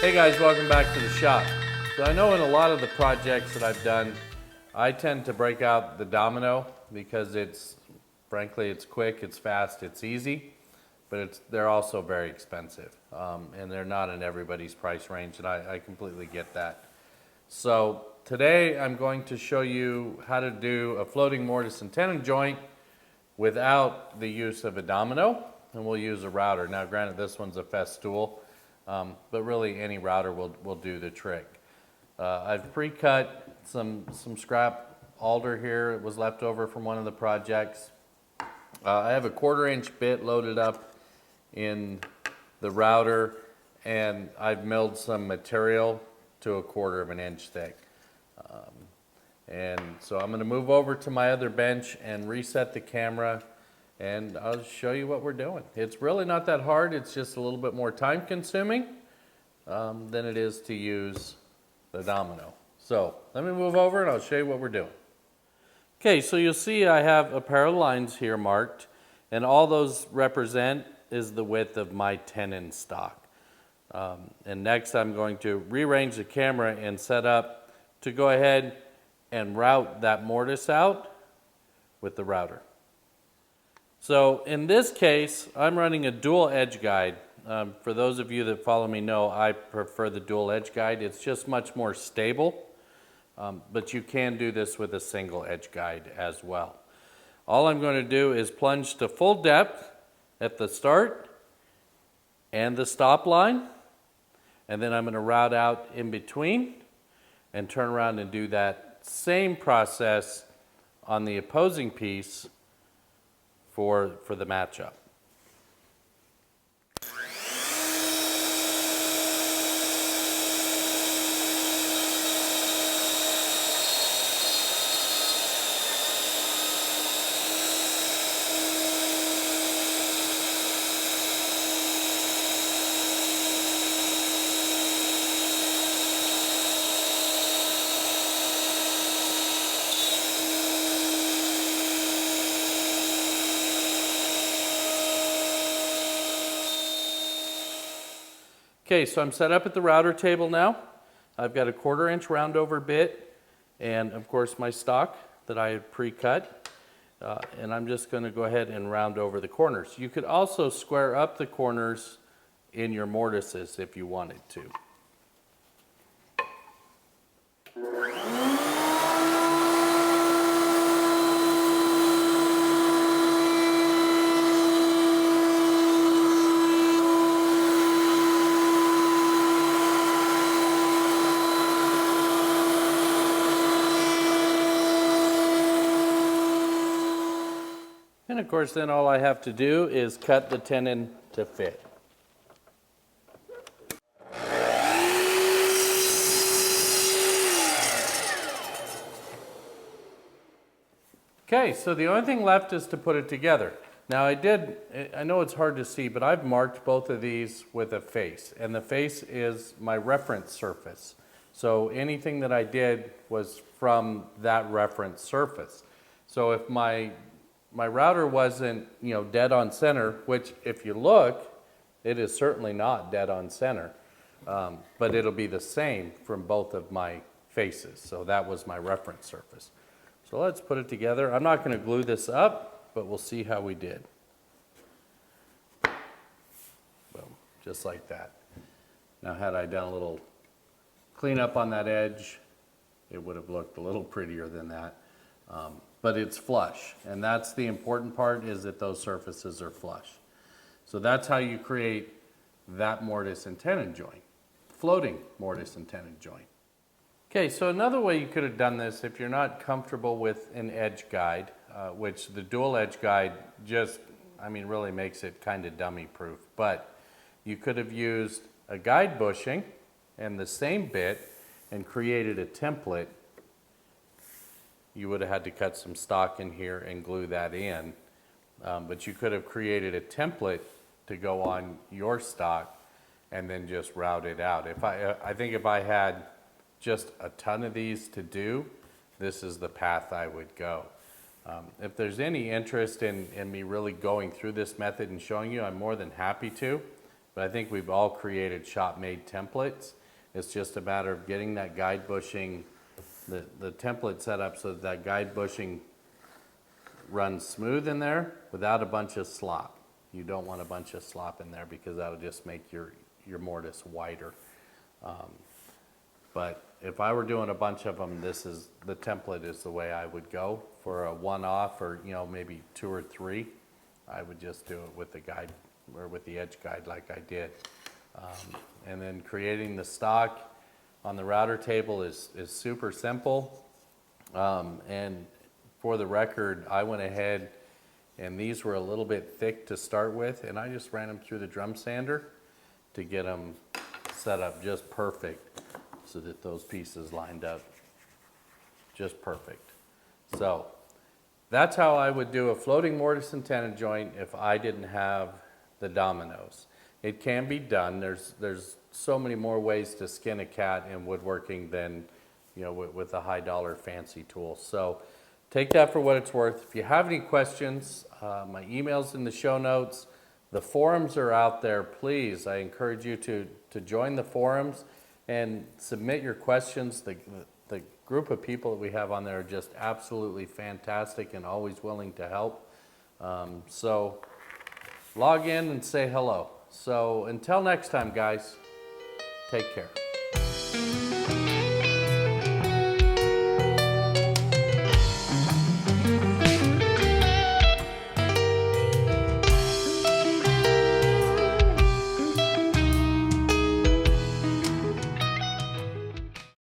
Hey guys, welcome back to the shop. So I know in a lot of the projects that I've done, I tend to break out the domino because frankly, it's quick, it's fast, it's easy, but they're also very expensive. And they're not in everybody's price range, and I completely get that. So today I'm going to show you how to do a floating mortise and tenon joint without the use of a domino, and we'll use a router. Now granted, this one's a festool, but really any router will do the trick. I've pre-cut some scrap alder here. It was left over from one of the projects. I have a 1/4 inch bit loaded up in the router, and I've milled some material to a 1/4 inch thick. And so I'm going to move over to my other bench and reset the camera, and I'll show you what we're doing. It's really not that hard. It's just a little bit more time consuming than it is to use the domino. So let me move over and I'll show you what we're doing. Okay, so you'll see I have a pair of lines here marked, and all those represent is the width of my tenon stock. And next I'm going to rearrange the camera and set up to go ahead and route that mortise out with the router. So in this case, I'm running a dual edge guide. For those of you that follow me know, I prefer the dual edge guide. It's just much more stable, but you can do this with a single edge guide as well. All I'm going to do is plunge to full depth at the start and the stop line, and then I'm going to route out in between and turn around and do that same process on the opposing piece for the matchup. Okay, so I'm set up at the router table now. I've got a 1/4 inch round over bit and of course my stock that I had pre-cut. And I'm just going to go ahead and round over the corners. You could also square up the corners in your mortises if you wanted to. And of course, then all I have to do is cut the tenon to fit. Okay, so the only thing left is to put it together. Now I know it's hard to see, but I've marked both of these with a face, and the face is my reference surface. So anything that I did was from that reference surface. So if my router wasn't, dead on center, which if you look, it is certainly not dead on center, but it'll be the same from both of my faces. So that was my reference surface. So let's put it together. I'm not going to glue this up, but we'll see how we did. Boom, just like that. Now had I done a little cleanup on that edge, it would have looked a little prettier than that. But it's flush, and that's the important part, is that those surfaces are flush. So that's how you create that mortise and tenon joint, floating mortise and tenon joint. Okay, so another way you could have done this if you're not comfortable with an edge guide, which the dual edge guide really makes it kind of dummy proof, but you could have used a guide bushing and the same bit and created a template. You would have had to cut some stock in here and glue that in, but you could have created a template to go on your stock and then just route it out. I think if I had just a ton of these to do, this is the path I would go. If there's any interest in me really going through this method and showing you, I'm more than happy to. but I think we've all created shop-made templates. It's just a matter of getting that guide bushing, the template set up so that guide bushing runs smooth in there without a bunch of slop. You don't want a bunch of slop in there because that'll just make your mortise wider. But if I were doing a bunch of them, the template is the way I would go. For a one-off or maybe 2 or 3, I would just do it with the guide or with the edge guide like I did. And then creating the stock on the router table is super simple. And for the record, I went ahead and these were a little bit thick to start with, and I just ran them through the drum sander to get them set up just perfect so that those pieces lined up just perfect. So that's how I would do a floating mortise and tenon joint if I didn't have the dominoes. It can be done. There's so many more ways to skin a cat in woodworking than with a high dollar fancy tool. So take that for what it's worth. If you have any questions, my email's in the show notes. The forums are out there. Please, I encourage you to join the forums and submit your questions. The group of people that we have on there are just absolutely fantastic and always willing to help. So log in and say hello. So until next time, guys, take care.